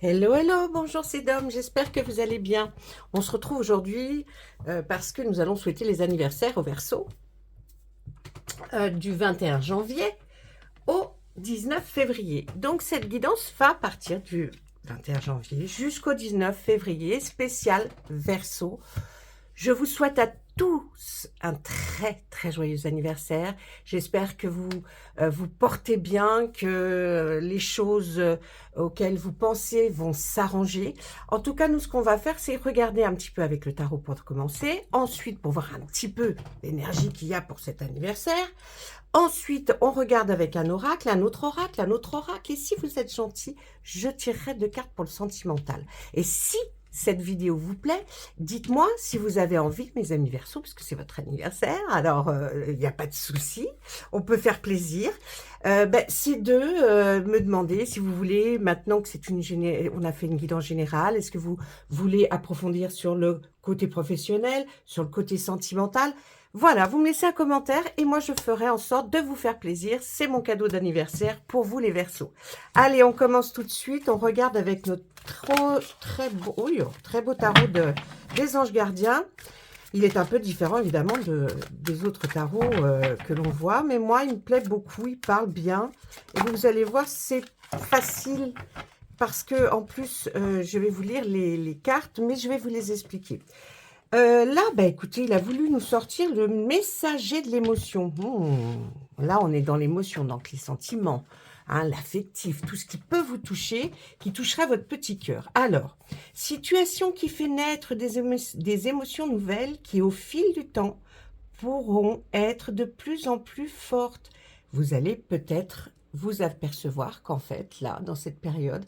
Hello, hello, bonjour, c'est Dom, j'espère que vous allez bien. On se retrouve aujourd'hui parce que nous allons souhaiter les anniversaires au Verseau du 21 janvier au 19 février. Donc cette guidance va partir du 21 janvier jusqu'au 19 février, spécial Verseau. Je vous souhaite à tous un très très joyeux anniversaire. J'espère que vous vous portez bien, que les choses auxquelles vous pensez vont s'arranger. En tout cas, nous, ce qu'on va faire, c'est regarder un petit peu avec le tarot pour commencer. Ensuite, pour voir un petit peu l'énergie qu'il y a pour cet anniversaire. Ensuite, on regarde avec un oracle, un autre oracle, un autre oracle. Et si vous êtes gentil, je tirerai 2 cartes pour le sentimental. Et si cette vidéo vous plaît, dites-moi si vous avez envie, mes amis Verseau, parce que c'est votre anniversaire, alors il n'y a pas de souci, on peut faire plaisir. C'est de me demander si vous voulez, maintenant que on a fait une guidance générale, est-ce que vous voulez approfondir sur le côté professionnel, sur le côté sentimental? Voilà, vous me laissez un commentaire et moi je ferai en sorte de vous faire plaisir. C'est mon cadeau d'anniversaire pour vous les Verseaux. Allez, on commence tout de suite. On regarde avec notre très beau tarot des anges gardiens. Il est un peu différent évidemment des autres tarots que l'on voit, mais moi il me plaît beaucoup, il parle bien. Et vous allez voir, c'est facile parce que en plus je vais vous lire les cartes, mais je vais vous les expliquer. Là, écoutez, il a voulu nous sortir le messager de l'émotion. Là, on est dans l'émotion, donc les sentiments, hein, l'affectif, tout ce qui peut vous toucher, qui touchera votre petit cœur. Alors, situation qui fait naître des émotions nouvelles qui, au fil du temps, pourront être de plus en plus fortes. Vous allez peut-être vous apercevoir qu'en fait, là, dans cette période,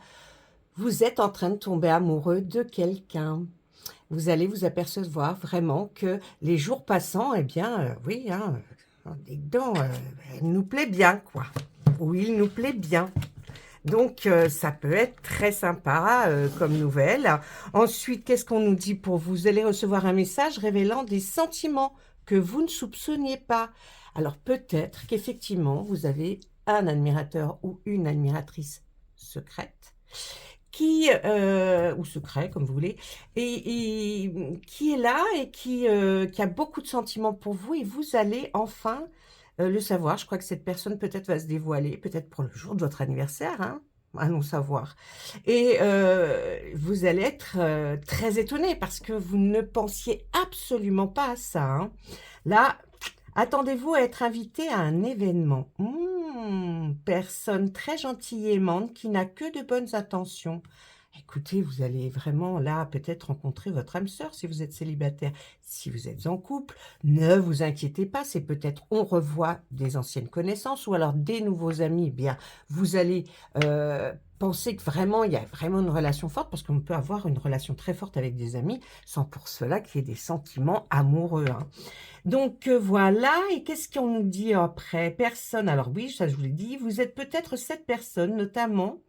vous êtes en train de tomber amoureux de quelqu'un. Vous allez vous apercevoir vraiment que les jours passant, eh bien, oui, hein, dis donc, elle nous plaît bien, quoi. Ou il nous plaît bien. Donc, ça peut être très sympa comme nouvelle. Ensuite, qu'est-ce qu'on nous dit pour vous? Vous allez recevoir un message révélant des sentiments que vous ne soupçonniez pas. Alors, peut-être qu'effectivement, vous avez un admirateur ou une admiratrice secrète ou secret, comme vous voulez, et qui est là et qui a beaucoup de sentiments pour vous, et vous allez enfin le savoir. Je crois que cette personne peut-être va se dévoiler, peut-être pour le jour de votre anniversaire, hein, allons savoir. Et vous allez être très étonné parce que vous ne pensiez absolument pas à ça, hein. Là, attendez-vous à être invité à un événement. Personne très gentille et aimante qui n'a que de bonnes intentions. Écoutez, vous allez vraiment là peut-être rencontrer votre âme sœur si vous êtes célibataire. Si vous êtes en couple, ne vous inquiétez pas, c'est peut-être on revoit des anciennes connaissances ou alors des nouveaux amis. Eh bien, vous allez penser que vraiment il y a vraiment une relation forte, parce qu'on peut avoir une relation très forte avec des amis sans pour cela qu'il y ait des sentiments amoureux, hein. Donc voilà, et qu'est-ce qu'on nous dit après? Personne, alors oui, ça je vous l'ai dit, vous êtes peut-être cette personne, notamment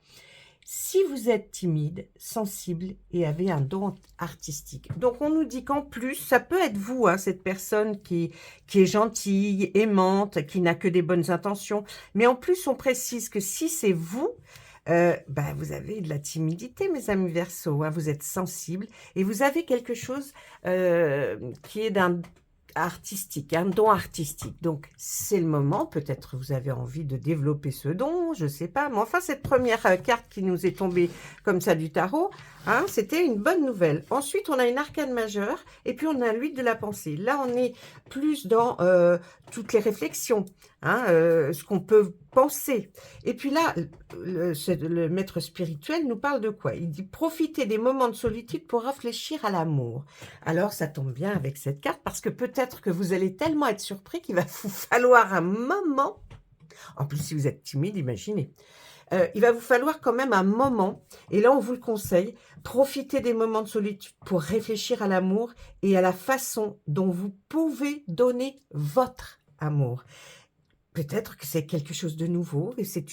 si vous êtes timide, sensible et avez un don artistique. Donc on nous dit qu'en plus, ça peut être vous, hein, cette personne qui est gentille, aimante, qui n'a que des bonnes intentions, mais en plus on précise que si c'est vous, vous avez de la timidité, mes amis Verseaux, hein, vous êtes sensible et vous avez quelque chose qui est d'un artistique, un don artistique. Donc, c'est le moment. Peut-être vous avez envie de développer ce don, je ne sais pas. Mais enfin, cette première carte qui nous est tombée comme ça du tarot, hein, c'était une bonne nouvelle. Ensuite, on a une arcane majeure et puis on a l'huile de la pensée. Là, on est plus dans toutes les réflexions, hein, ce qu'on peut penser. Et puis là, le maître spirituel nous parle de quoi? Il dit profiter des moments de solitude pour réfléchir à l'amour. Alors, ça tombe bien avec cette carte parce que peut-être que vous allez tellement être surpris qu'il va vous falloir un moment. En plus, si vous êtes timide, imaginez. Il va vous falloir quand même un moment, et là on vous le conseille, profitez des moments de solitude pour réfléchir à l'amour et à la façon dont vous pouvez donner votre amour. Peut-être que c'est quelque chose de nouveau et c'est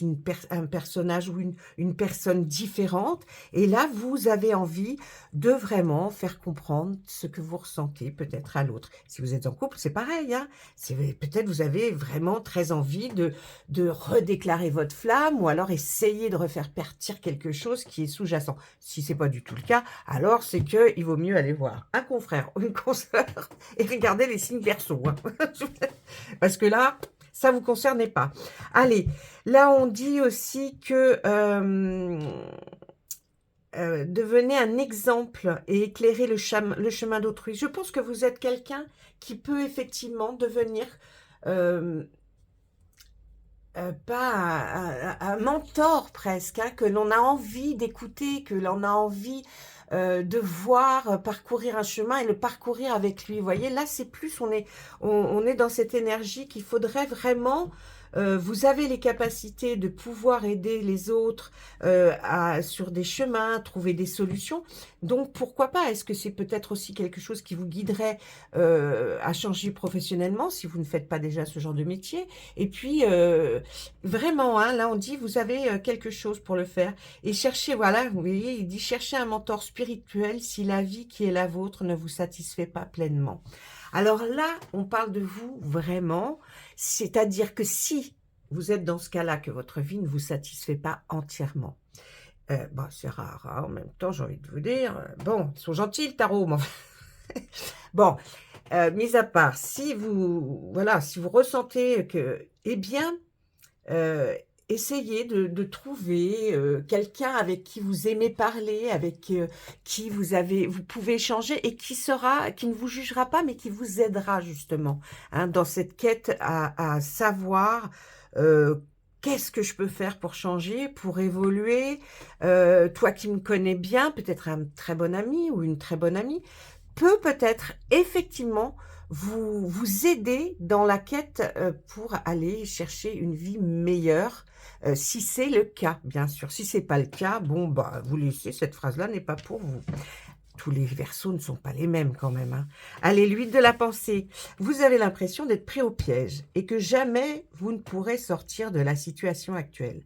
un personnage ou une personne différente et là, vous avez envie de vraiment faire comprendre ce que vous ressentez peut-être à l'autre. Si vous êtes en couple, c'est pareil, hein. C'est peut-être vous avez vraiment très envie de redéclarer votre flamme ou alors essayer de refaire partir quelque chose qui est sous-jacent. Si c'est pas du tout le cas, alors c'est qu'il vaut mieux aller voir un confrère ou une consoeur et regarder les signes Verseau, hein. Parce que là, ça vous concernait pas. Allez, là, on dit aussi que devenez un exemple et éclairez le chemin d'autrui. Je pense que vous êtes quelqu'un qui peut effectivement devenir pas un mentor presque, hein, que l'on a envie d'écouter, que l'on a envie de voir parcourir un chemin et le parcourir avec lui. Vous voyez, là, c'est plus, on est dans cette énergie qu'il faudrait vraiment... vous avez les capacités de pouvoir aider les autres sur des chemins, trouver des solutions. Donc, pourquoi pas? Est-ce que c'est peut-être aussi quelque chose qui vous guiderait à changer professionnellement si vous ne faites pas déjà ce genre de métier? Et puis, vraiment, hein, là, on dit, vous avez quelque chose pour le faire. Et cherchez, voilà, vous voyez, il dit, cherchez un mentor spirituel si la vie qui est la vôtre ne vous satisfait pas pleinement. Alors là, on parle de vous vraiment, c'est-à-dire que si vous êtes dans ce cas-là, que votre vie ne vous satisfait pas entièrement, bah, c'est rare, hein, en même temps, j'ai envie de vous dire, bon, ils sont gentils, le tarot, mais enfin, bon, mis à part, si vous, voilà, si vous ressentez que, eh bien, Heu, essayez de trouver, quelqu'un avec qui vous aimez parler, avec, qui vous pouvez échanger et qui ne vous jugera pas, mais qui vous aidera justement, hein, dans cette quête à savoir, qu'est-ce que je peux faire pour changer, pour évoluer? Toi qui me connais bien, peut-être un très bon ami ou une très bonne amie, peut-être effectivement vous aider dans la quête, pour aller chercher une vie meilleure, si c'est le cas, bien sûr. Si c'est pas le cas, bon, bah, vous laissez, cette phrase-là n'est pas pour vous. Tous les versos ne sont pas les mêmes quand même, hein. Allez, l'huile de la pensée. Vous avez l'impression d'être pris au piège et que jamais vous ne pourrez sortir de la situation actuelle.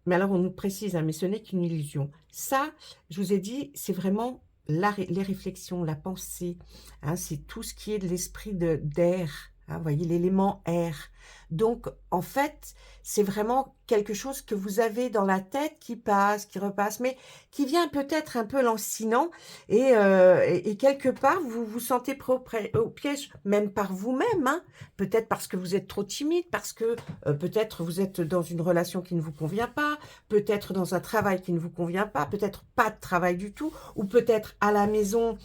Mais alors on nous précise, hein, mais ce n'est qu'une illusion. Ça, je vous ai dit, c'est vraiment les réflexions, la pensée, hein, c'est tout ce qui est de l'esprit d'air, hein, vous voyez, l'élément air. Donc, en fait, c'est vraiment quelque chose que vous avez dans la tête qui passe, qui repasse, mais qui vient peut-être un peu lancinant et quelque part, vous vous sentez pris au piège, même par vous-même, hein. Peut-être parce que vous êtes trop timide, parce que peut-être vous êtes dans une relation qui ne vous convient pas, peut-être dans un travail qui ne vous convient pas, peut-être pas de travail du tout, ou peut-être à la maison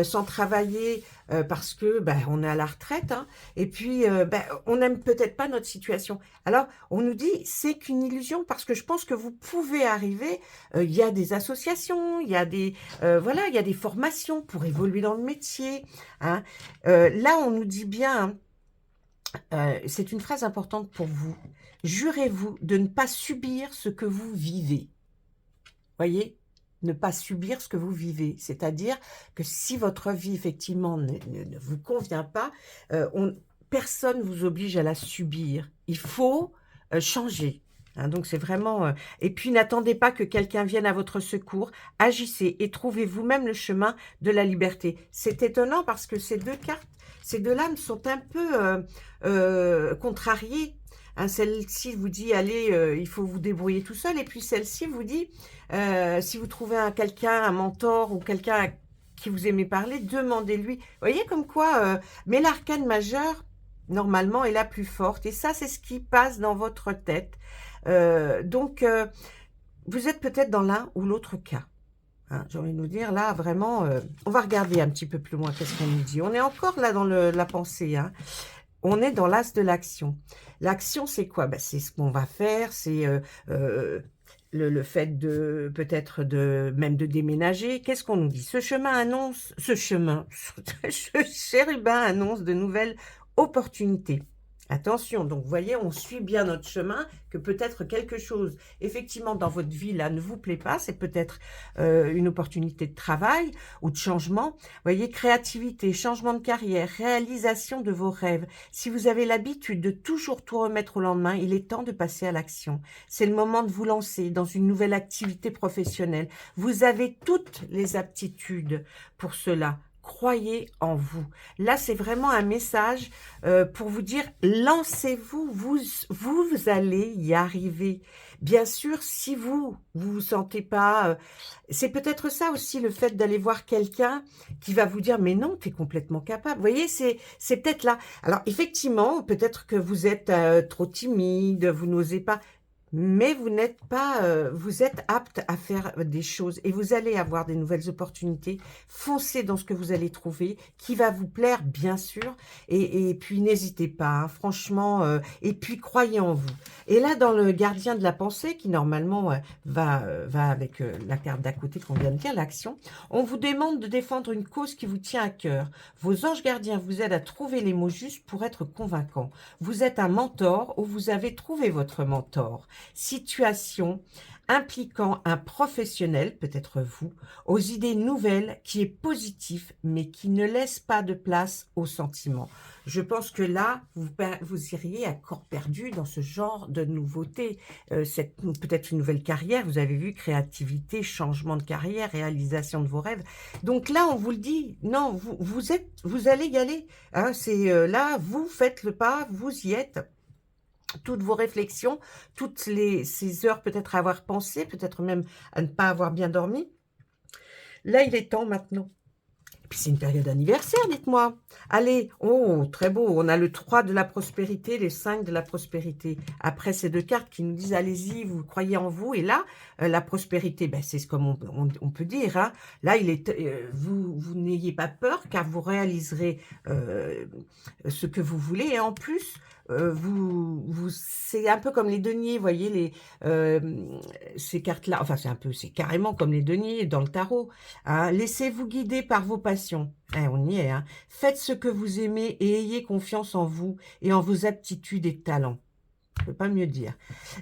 sans travailler parce que ben, on est à la retraite, hein, et puis ben, on n'aime peut-être pas notre situation. Alors on nous dit c'est qu'une illusion parce que je pense que vous pouvez arriver. Il y a des associations, il y a des voilà, il y a des formations pour évoluer dans le métier. Hein. Là on nous dit bien. C'est une phrase importante pour vous. Jurez-vous de ne pas subir ce que vous vivez. Voyez, ne pas subir ce que vous vivez. C'est-à-dire que si votre vie, effectivement, ne vous convient pas, personne ne vous oblige à la subir. Il faut changer. Hein, donc, c'est vraiment... Et puis, n'attendez pas que quelqu'un vienne à votre secours. Agissez et trouvez vous-même le chemin de la liberté. C'est étonnant parce que ces deux cartes, ces deux lames sont un peu contrariées. Hein, celle-ci vous dit, allez, il faut vous débrouiller tout seul. Et puis celle-ci vous dit, si vous trouvez quelqu'un, un mentor ou quelqu'un qui vous aimez parler, demandez-lui. Vous voyez comme quoi, mais l'arcane majeure, normalement, est la plus forte. Et ça, c'est ce qui passe dans votre tête. Donc, vous êtes peut-être dans l'un ou l'autre cas. Hein, j'ai envie de nous dire, là, vraiment, on va regarder un petit peu plus loin qu'est-ce qu'on nous dit. On est encore là dans la pensée, hein. On est dans l'as de l'action. L'action, c'est quoi? Ben, c'est ce qu'on va faire, c'est le fait de peut-être même de déménager. Qu'est-ce qu'on nous dit? Ce chérubin annonce de nouvelles opportunités. Attention, donc vous voyez, on suit bien notre chemin, que peut-être quelque chose, effectivement, dans votre vie, là, ne vous plaît pas. C'est peut-être une opportunité de travail ou de changement. Vous voyez, créativité, changement de carrière, réalisation de vos rêves. Si vous avez l'habitude de toujours tout remettre au lendemain, il est temps de passer à l'action. C'est le moment de vous lancer dans une nouvelle activité professionnelle. Vous avez toutes les aptitudes pour cela. Croyez en vous. Là, c'est vraiment un message pour vous dire, lancez-vous, vous allez y arriver. Bien sûr, si vous sentez pas, c'est peut-être ça aussi le fait d'aller voir quelqu'un qui va vous dire, mais non, tu es complètement capable. Vous voyez, c'est peut-être là. Alors effectivement, peut-être que vous êtes trop timide, vous n'osez pas. Mais vous n'êtes pas, vous êtes apte à faire des choses et vous allez avoir des nouvelles opportunités. Foncez dans ce que vous allez trouver, qui va vous plaire, bien sûr. Et puis, n'hésitez pas, hein, franchement. Et puis, croyez en vous. Et là, dans le gardien de la pensée, qui normalement va avec la carte d'à côté qu'on vient de dire, l'action, on vous demande de défendre une cause qui vous tient à cœur. Vos anges gardiens vous aident à trouver les mots justes pour être convaincants. Vous êtes un mentor ou vous avez trouvé votre mentor. Situation impliquant un professionnel, peut-être vous, aux idées nouvelles, qui est positif, mais qui ne laisse pas de place aux sentiments. Je pense que là, vous iriez à corps perdu dans ce genre de nouveauté. Peut-être une nouvelle carrière, vous avez vu, créativité, changement de carrière, réalisation de vos rêves. Donc là, on vous le dit, non, vous allez y aller. Hein, c'est là, vous faites le pas, vous y êtes. Toutes vos réflexions, ces heures peut-être à avoir pensé, peut-être même à ne pas avoir bien dormi. Là, il est temps maintenant. Puis c'est une période anniversaire, dites-moi. Allez, oh, très beau. On a le 3 de la prospérité, les 5 de la prospérité. Après ces deux cartes qui nous disent, allez-y, vous croyez en vous. Et là, la prospérité, ben, c'est comme on peut dire. Hein. Là, vous n'ayez pas peur, car vous réaliserez ce que vous voulez. Et en plus, c'est un peu comme les deniers, vous voyez, ces cartes-là. Enfin, c'est carrément comme les deniers dans le tarot. Hein. Laissez-vous guider par vos passions. On y est. Hein. Faites ce que vous aimez et ayez confiance en vous et en vos aptitudes et talents. Je ne peux pas mieux dire.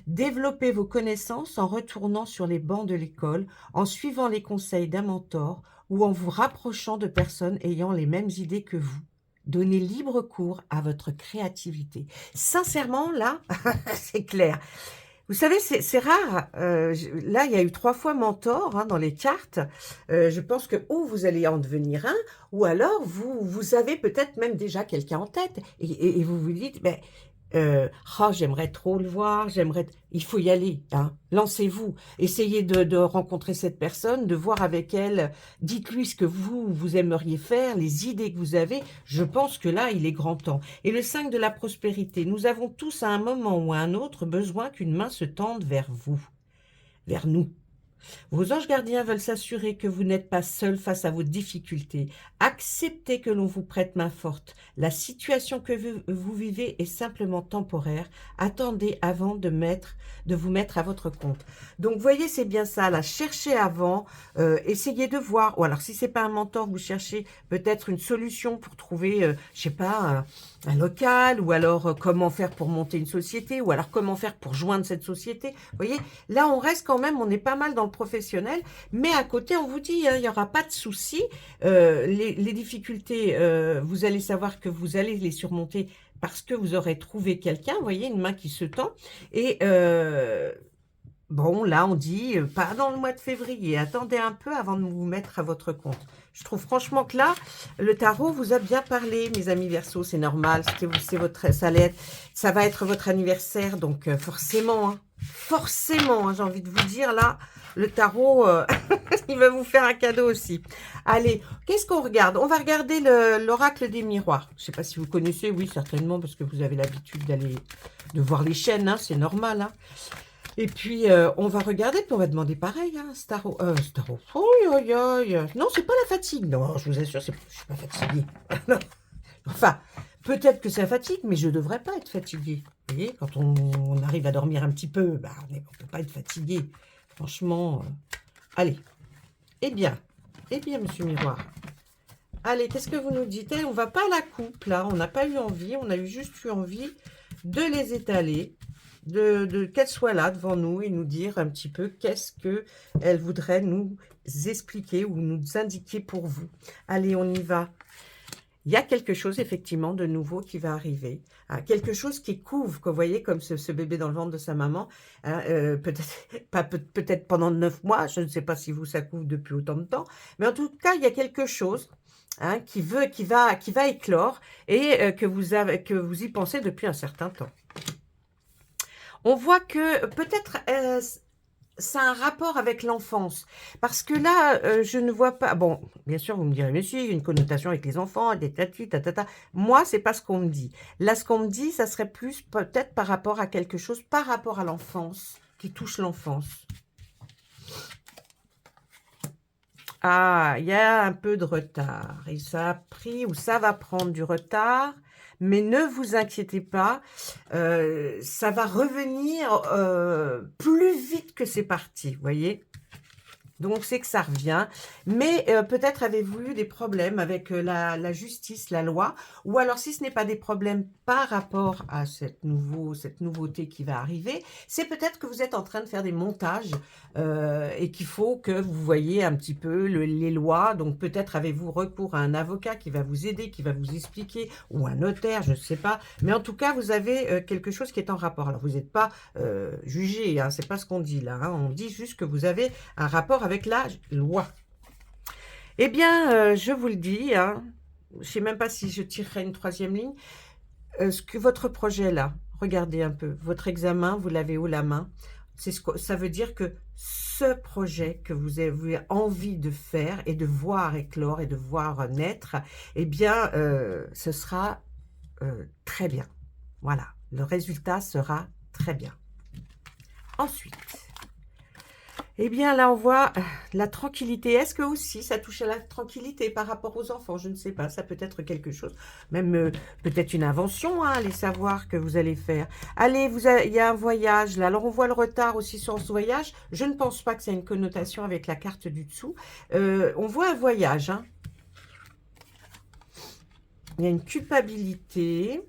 Développez vos connaissances en retournant sur les bancs de l'école, en suivant les conseils d'un mentor ou en vous rapprochant de personnes ayant les mêmes idées que vous. Donnez libre cours à votre créativité. Sincèrement, là, c'est clair. Vous savez, c'est rare. Là, il y a eu 3 fois mentor hein, dans les cartes. Je pense que ou vous allez en devenir un, ou alors vous avez peut-être même déjà quelqu'un en tête. Et vous vous dites, ben, oh, j'aimerais trop le voir, il faut y aller, hein. Lancez-vous, essayez de rencontrer cette personne, de voir avec elle, dites-lui ce que vous aimeriez faire, les idées que vous avez, je pense que là, il est grand temps. Et le 5 de la prospérité, nous avons tous à un moment ou à un autre besoin qu'une main se tende vers vous, vers nous. Vos anges gardiens veulent s'assurer que vous n'êtes pas seul face à vos difficultés. Acceptez que l'on vous prête main forte. La situation que vous vivez est simplement temporaire. Attendez avant de vous mettre à votre compte. Donc, vous voyez, c'est bien ça, là. Cherchez avant, essayez de voir. Ou alors, si c'est pas un mentor, vous cherchez peut-être une solution pour trouver, je sais pas, un local, ou alors comment faire pour monter une société, ou alors comment faire pour joindre cette société. Vous voyez, là, on reste quand même, on est pas mal dans le professionnel, mais à côté, on vous dit, hein, il n'y aura pas de souci. Les difficultés, vous allez savoir que vous allez les surmonter parce que vous aurez trouvé quelqu'un, vous voyez, une main qui se tend. Et bon, là, on dit, pas dans le mois de février, attendez un peu avant de vous mettre à votre compte. Je trouve franchement que là, le tarot vous a bien parlé, mes amis Verseau, c'est normal, ça va être votre anniversaire, donc forcément, hein, j'ai envie de vous dire, là, le tarot, il va vous faire un cadeau aussi. Allez, qu'est-ce qu'on regarde? On va regarder l'oracle des miroirs. Je ne sais pas si vous connaissez, oui, certainement, parce que vous avez l'habitude de voir les chaînes, hein, c'est normal, hein. Et puis, on va regarder, puis on va demander pareil, hein, Staro. Non, c'est pas la fatigue. Non, je vous assure, je suis pas fatiguée. Non. Enfin, peut-être que c'est la fatigue, mais je devrais pas être fatiguée. Vous voyez, quand on arrive à dormir un petit peu, bah, on peut pas être fatigué. Franchement, allez. Eh bien, Monsieur Miroir, Allez, qu'est-ce que vous nous dites? On va pas à la coupe, là. On n'a pas eu envie. On a juste eu envie de les étaler, qu'elles soient là devant nous et nous dire un petit peu qu'est-ce qu'elles voudraient nous expliquer ou nous indiquer pour vous. Allez, on y va. Il y a quelque chose, effectivement, de nouveau qui va arriver. Hein, quelque chose qui couvre, que vous voyez, comme ce bébé dans le ventre de sa maman. Hein, peut-être pendant 9 mois. Je ne sais pas si vous, ça couvre depuis autant de temps. Mais en tout cas, il y a quelque chose hein, qui va éclore et que vous y pensez depuis un certain temps. On voit que peut-être ça a un rapport avec l'enfance. Parce que là, je ne vois pas... Bon, bien sûr, vous me direz, mais si, il y a une connotation avec les enfants, des tati, tatata. Moi, c'est pas ce qu'on me dit. Là, ce qu'on me dit, ça serait plus peut-être par rapport à quelque chose, par rapport à l'enfance, qui touche l'enfance. Ah, il y a un peu de retard. Et ça a pris, ou ça va prendre du retard. Mais ne vous inquiétez pas, ça va revenir plus vite que c'est parti, vous voyez. Donc, c'est que ça revient. Mais peut-être avez-vous eu des problèmes avec la justice, la loi. Ou alors, si ce n'est pas des problèmes par rapport à cette nouveauté qui va arriver, c'est peut-être que vous êtes en train de faire des montages et qu'il faut que vous voyez un petit peu les lois. Donc, peut-être avez-vous recours à un avocat qui va vous aider, qui va vous expliquer, ou un notaire, je ne sais pas. Mais en tout cas, vous avez quelque chose qui est en rapport. Alors, vous n'êtes pas jugé, hein, c'est pas ce qu'on dit là. Hein. On dit juste que vous avez un rapport avec la loi. Eh bien, je vous le dis, hein, je ne sais même pas si je tirerai une 3e ligne, ce que votre projet là, regardez un peu, votre examen, vous l'avez haut la main, ça veut dire que ce projet que vous avez envie de faire et de voir éclore et de voir naître, eh bien, ce sera très bien. Voilà, le résultat sera très bien. Ensuite, eh bien, là, on voit la tranquillité. Est-ce que aussi, ça touche à la tranquillité par rapport aux enfants? Je ne sais pas, ça peut être quelque chose. Même peut-être une invention, hein, allez savoir que vous allez faire. Allez, il y a un voyage, là. Alors, on voit le retard aussi sur ce voyage. Je ne pense pas que ça ait une connotation avec la carte du dessous. On voit un voyage, hein. Il y a une culpabilité.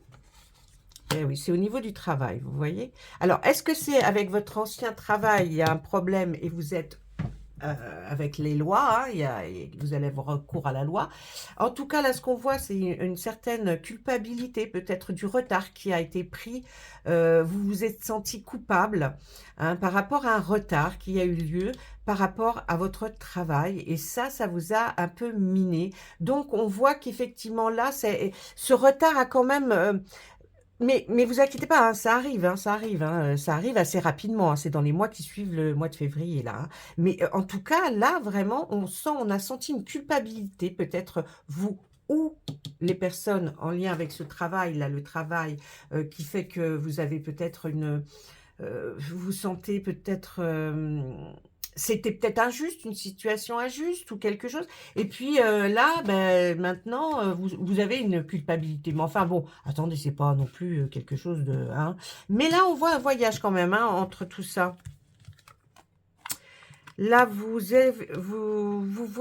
Eh oui, c'est au niveau du travail, vous voyez. Alors, est-ce que c'est avec votre ancien travail, il y a un problème et vous êtes avec les lois, hein, vous allez avoir recours à la loi. En tout cas, là, ce qu'on voit, c'est une certaine culpabilité, peut-être du retard qui a été pris. Vous vous êtes senti coupable hein, par rapport à un retard qui a eu lieu par rapport à votre travail. Et ça vous a un peu miné. Donc, on voit qu'effectivement, là, ce retard a quand même... Mais vous inquiétez pas, hein, ça arrive, hein, ça arrive assez rapidement, hein, c'est dans les mois qui suivent le mois de février, là. Hein. Mais en tout cas, là, vraiment, on a senti une culpabilité, peut-être vous ou les personnes en lien avec ce travail, là, le travail qui fait que vous avez peut-être vous vous sentez peut-être... c'était peut-être injuste, une situation injuste ou quelque chose. Et puis là, ben, maintenant, vous avez une culpabilité. Mais enfin bon, attendez, c'est pas non plus quelque chose de... Hein. Mais là, on voit un voyage quand même hein, entre tout ça. Là, vous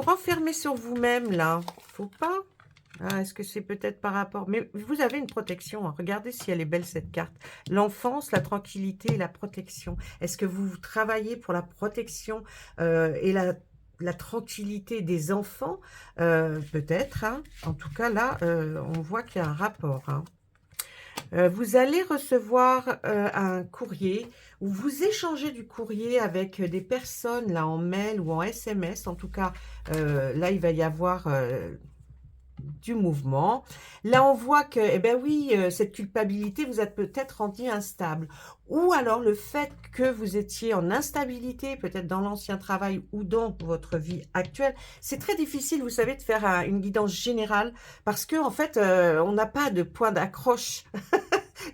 renfermez sur vous-même, là. Faut pas... Ah, est-ce que c'est peut-être par rapport... Mais vous avez une protection. Hein. Regardez si elle est belle, cette carte. L'enfance, la tranquillité et la protection. Est-ce que vous travaillez pour la protection et la tranquillité des enfants peut-être. Hein. En tout cas, là, on voit qu'il y a un rapport. Hein. Vous allez recevoir un courrier où vous échangez du courrier avec des personnes là en mail ou en SMS. En tout cas, là, il va y avoir... du mouvement. Là, on voit que, eh ben oui, cette culpabilité vous a peut-être rendu instable. Ou alors le fait que vous étiez en instabilité, peut-être dans l'ancien travail ou dans votre vie actuelle. C'est très difficile, vous savez, de faire une guidance générale parce que en fait, on n'a pas de point d'accroche.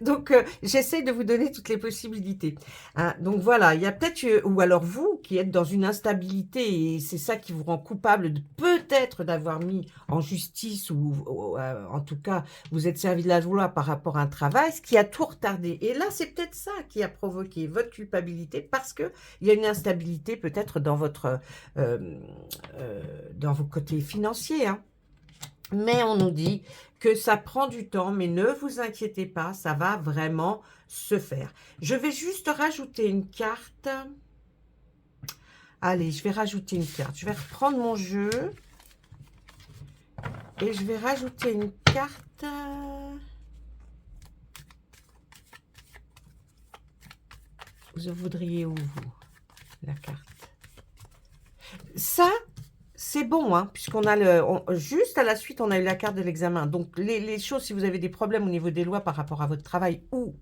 Donc, j'essaie de vous donner toutes les possibilités. Hein. Donc, voilà, il y a peut-être, ou alors vous, qui êtes dans une instabilité, et c'est ça qui vous rend coupable de peut-être d'avoir mis en justice, ou en tout cas, vous êtes servi de la loi par rapport à un travail, ce qui a tout retardé. Et là, c'est peut-être ça qui a provoqué votre culpabilité, parce qu'il y a une instabilité peut-être dans dans vos côtés financiers, hein. Mais on nous dit que ça prend du temps, mais ne vous inquiétez pas, ça va vraiment se faire. Je vais juste rajouter une carte. Allez, je vais rajouter une carte. Je vais reprendre mon jeu. Et je vais rajouter une carte. Vous voudriez où, vous, la carte? Ça, c'est bon, hein, puisqu'on a juste à la suite, on a eu la carte de l'examen. Donc, les choses, si vous avez des problèmes au niveau des lois par rapport à votre travail ou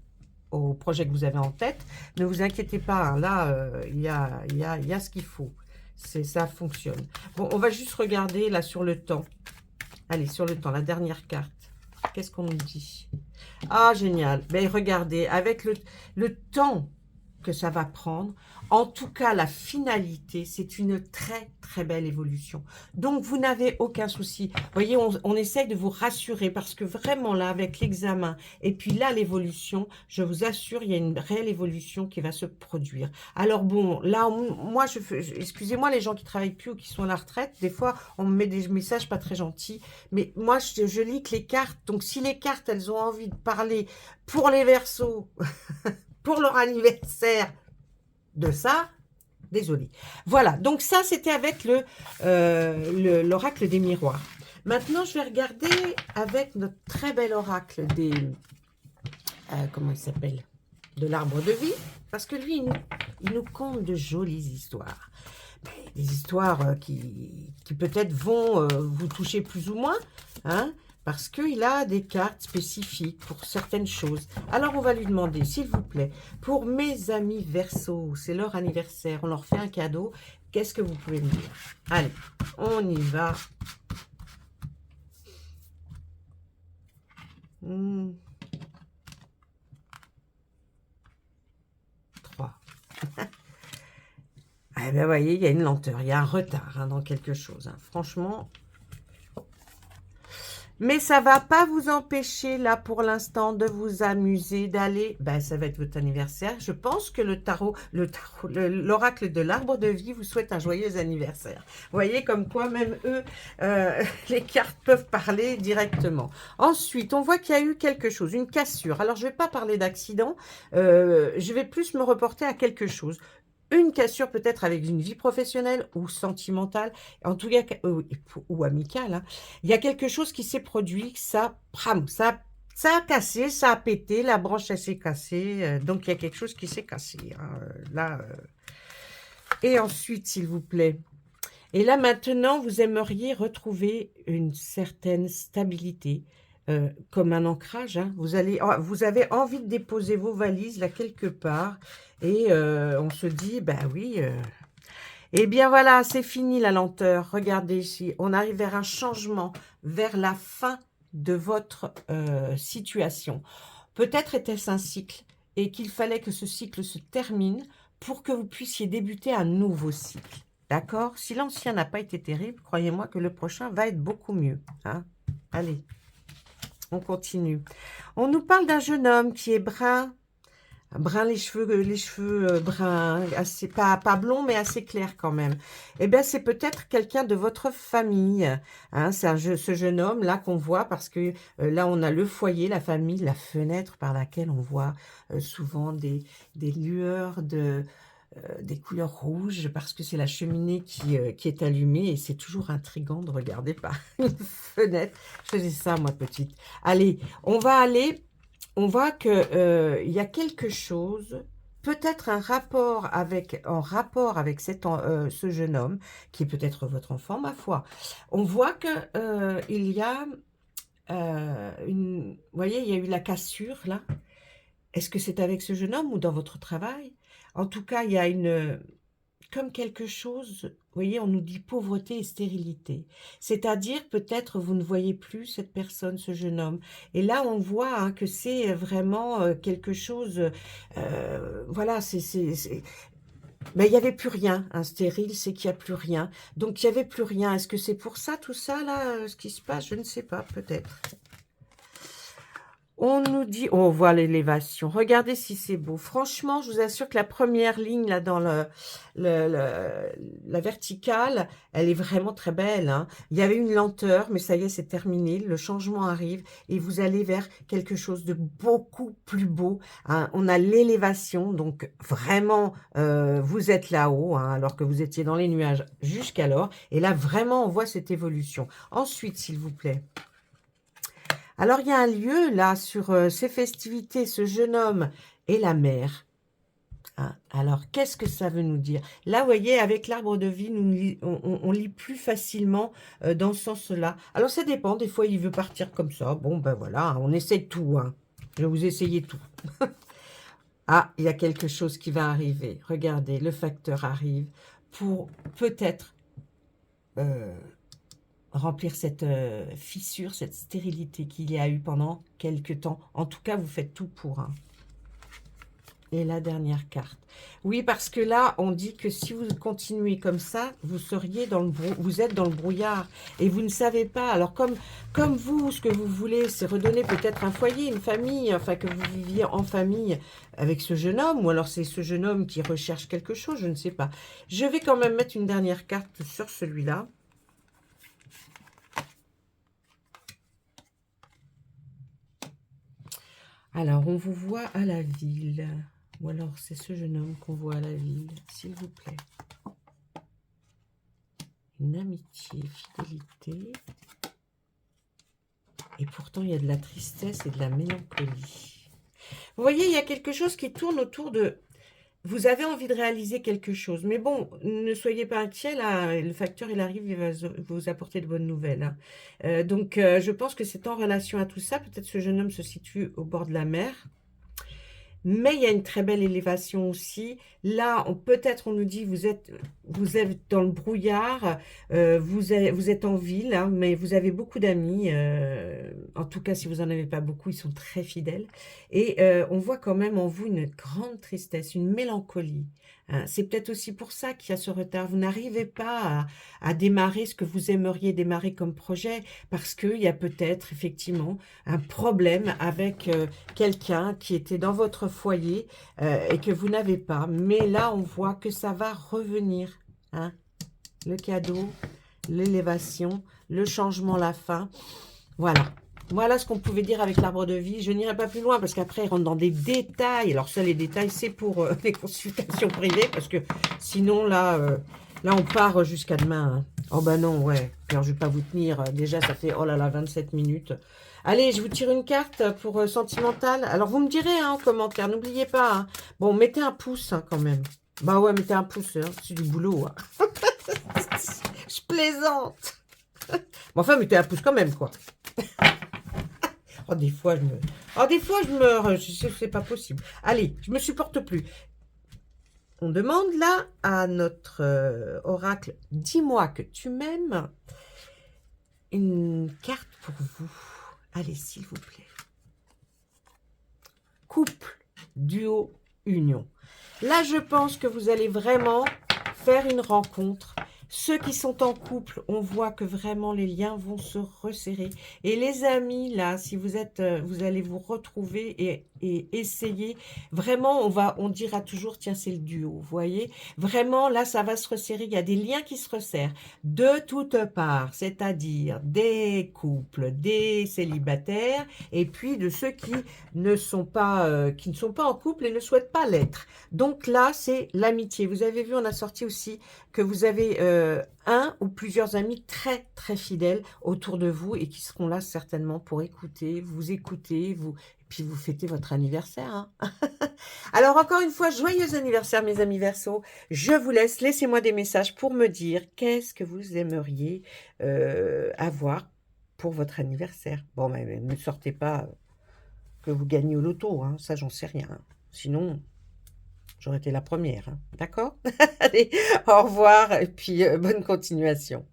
au projet que vous avez en tête, ne vous inquiétez pas, hein, là, il y a ce qu'il faut. Ça fonctionne. Bon, on va juste regarder là sur le temps. Allez, sur le temps, la dernière carte. Qu'est-ce qu'on nous dit? Ah, génial. Ben, regardez, avec le temps que ça va prendre, en tout cas, la finalité, c'est une très, très belle évolution. Donc, vous n'avez aucun souci. Vous voyez, on essaye de vous rassurer parce que vraiment, là, avec l'examen et puis là, l'évolution, je vous assure, il y a une réelle évolution qui va se produire. Alors, bon, là, moi, excusez-moi les gens qui travaillent plus ou qui sont à la retraite, des fois, on me met des messages pas très gentils, mais moi, je lis que les cartes. Donc, si les cartes, elles ont envie de parler pour les Verseaux, pour leur anniversaire, de ça, désolé. Voilà, donc ça, c'était avec l'oracle des miroirs. Maintenant, je vais regarder avec notre très bel oracle des... comment il s'appelle? De l'arbre de vie. Parce que lui, il nous conte de jolies histoires. Des histoires qui peut-être vont vous toucher plus ou moins, hein, parce qu'il a des cartes spécifiques pour certaines choses. Alors, on va lui demander, s'il vous plaît, pour mes amis Verseaux, c'est leur anniversaire, on leur fait un cadeau, qu'est-ce que vous pouvez me dire? Allez, on y va. 3. Eh bien, vous voyez, il y a une lenteur, il y a un retard, hein, dans quelque chose, hein. Franchement... Mais ça ne va pas vous empêcher, là, pour l'instant, de vous amuser, d'aller... Ben, ça va être votre anniversaire. Je pense que l'oracle de l'arbre de vie vous souhaite un joyeux anniversaire. Vous voyez, comme quoi, même eux, les cartes peuvent parler directement. Ensuite, on voit qu'il y a eu quelque chose, une cassure. Alors, je ne vais pas parler d'accident. Je vais plus me reporter à quelque chose. Une cassure peut-être avec une vie professionnelle ou sentimentale, en tout cas, ou amicale, hein. Il y a quelque chose qui s'est produit, ça a cassé, ça a pété, la branche elle s'est cassée, donc il y a quelque chose qui s'est cassé, hein, là. Et ensuite, s'il vous plaît, et là maintenant, vous aimeriez retrouver une certaine stabilité, comme un ancrage, hein. Vous avez envie de déposer vos valises là quelque part, et on se dit, bah oui, eh bien voilà, c'est fini la lenteur. Regardez ici, on arrive vers un changement, vers la fin de votre situation. Peut-être était-ce un cycle et qu'il fallait que ce cycle se termine pour que vous puissiez débuter un nouveau cycle. D'accord? Si l'ancien n'a pas été terrible, croyez-moi que le prochain va être beaucoup mieux, hein. Allez, on continue. On nous parle d'un jeune homme qui est brun, les cheveux bruns, assez, pas blond, mais assez clair quand même. Eh bien, c'est peut-être quelqu'un de votre famille, hein, c'est ce jeune homme-là qu'on voit, parce que là, on a le foyer, la famille, la fenêtre par laquelle on voit souvent des lueurs des couleurs rouges, parce que c'est la cheminée qui est allumée, et c'est toujours intriguant de regarder par une fenêtre. Je faisais ça, moi, petite. Allez, on va aller... On voit qu'il y a quelque chose, peut-être en rapport avec ce jeune homme, qui est peut-être votre enfant, ma foi. On voit qu'il y a vous voyez, il y a eu la cassure, là. Est-ce que c'est avec ce jeune homme ou dans votre travail? En tout cas, il y a comme quelque chose, vous voyez, on nous dit pauvreté et stérilité. C'est-à-dire, peut-être, vous ne voyez plus cette personne, ce jeune homme. Et là, on voit, hein, que c'est vraiment quelque chose, voilà, ben, il n'y avait plus rien, hein, stérile, c'est qu'il n'y a plus rien. Donc, il n'y avait plus rien. Est-ce que c'est pour ça, tout ça, là, ce qui se passe? Je ne sais pas, peut-être. On nous dit on voit l'élévation. Regardez si c'est beau. Franchement, je vous assure que la première ligne là dans la verticale, elle est vraiment très belle, hein. Il y avait une lenteur, mais ça y est, c'est terminé. Le changement arrive et vous allez vers quelque chose de beaucoup plus beau, hein. On a l'élévation, donc vraiment, vous êtes là-haut, hein, alors que vous étiez dans les nuages jusqu'alors. Et là, vraiment, on voit cette évolution. Ensuite, s'il vous plaît. Alors, il y a un lieu, là, sur ces festivités, ce jeune homme et la mer. Hein. Alors, qu'est-ce que ça veut nous dire? Là, vous voyez, avec l'arbre de vie, on lit plus facilement dans ce sens-là. Alors, ça dépend. Des fois, il veut partir comme ça. Bon, ben voilà, on essaie tout. Hein. Je vais vous essayer tout. Ah, il y a quelque chose qui va arriver. Regardez, le facteur arrive pour peut-être... remplir cette fissure, cette stérilité qu'il y a eu pendant quelque temps. En tout cas, vous faites tout pour. Hein. Et la dernière carte. Oui, parce que là, on dit que si vous continuez comme ça, vous seriez dans le vous êtes dans le brouillard et vous ne savez pas. Alors, comme vous, ce que vous voulez, c'est redonner peut-être un foyer, une famille, enfin que vous viviez en famille avec ce jeune homme, ou alors c'est ce jeune homme qui recherche quelque chose, je ne sais pas. Je vais quand même mettre une dernière carte sur celui-là. Alors, on vous voit à la ville. Ou alors, c'est ce jeune homme qu'on voit à la ville, s'il vous plaît. Une amitié, fidélité. Et pourtant, il y a de la tristesse et de la mélancolie. Vous voyez, il y a quelque chose qui tourne autour de... Vous avez envie de réaliser quelque chose. Mais bon, ne soyez pas inquiets, là, le facteur, il arrive, il va vous apporter de bonnes nouvelles. Hein. Donc, je pense que c'est en relation à tout ça. Peut-être ce jeune homme se situe au bord de la mer. Mais il y a une très belle élévation aussi. Là, peut-être on nous dit, vous êtes dans le brouillard, vous êtes en ville, hein, mais vous avez beaucoup d'amis. En tout cas, si vous n'en avez pas beaucoup, ils sont très fidèles. Et on voit quand même en vous une grande tristesse, une mélancolie. Hein. C'est peut-être aussi pour ça qu'il y a ce retard. Vous n'arrivez pas à démarrer ce que vous aimeriez démarrer comme projet, parce qu'il y a peut-être effectivement un problème avec quelqu'un qui était dans votre foyer et que vous n'avez pas. Mais là, on voit que ça va revenir. Hein. Le cadeau, l'élévation, le changement, la fin. Voilà. Voilà ce qu'on pouvait dire avec l'arbre de vie. Je n'irai pas plus loin parce qu'après, il rentre dans des détails. Alors ça, les détails, c'est pour les consultations privées parce que sinon, là, là on part jusqu'à demain. Hein. Oh ben non, ouais. Alors, je ne vais pas vous tenir. Déjà, ça fait, oh là là, 27 minutes. Allez, je vous tire une carte pour sentimental. Alors, vous me direz hein, en commentaire. N'oubliez pas. Hein. Bon, mettez un pouce hein, quand même. Bah ouais, mettez un pouce. Hein. C'est du boulot. Hein. Je plaisante. Bon, enfin, mettez un pouce quand même, quoi. Oh, des fois, je me... Oh, des fois, je me... C'est pas possible. Allez, je me supporte plus. On demande là à notre oracle, dis-moi que tu m'aimes. Une carte pour vous. Allez, s'il vous plaît. Couple, duo, union. Là, je pense que vous allez vraiment faire une rencontre. Ceux qui sont en couple, on voit que vraiment les liens vont se resserrer. Et les amis, là, si vous êtes, vous allez vous retrouver et essayer. Vraiment, on dira toujours, tiens, c'est le duo, vous voyez. Vraiment, là, ça va se resserrer. Il y a des liens qui se resserrent de toutes parts, c'est-à-dire des couples, des célibataires, et puis de ceux qui ne sont pas en couple et ne souhaitent pas l'être. Donc là, c'est l'amitié. Vous avez vu, on a sorti aussi que vous avez un ou plusieurs amis très, très fidèles autour de vous et qui seront là certainement pour écouter, et puis vous fêtez votre anniversaire. Hein. Alors, encore une fois, joyeux anniversaire, mes amis Verseaux. Je vous laisse, laissez-moi des messages pour me dire qu'est-ce que vous aimeriez avoir pour votre anniversaire. Bon, mais ne sortez pas que vous gagnez au loto, hein, ça, j'en sais rien. Hein. Sinon... j'aurais été la première, hein. D'accord? Allez, au revoir et puis bonne continuation.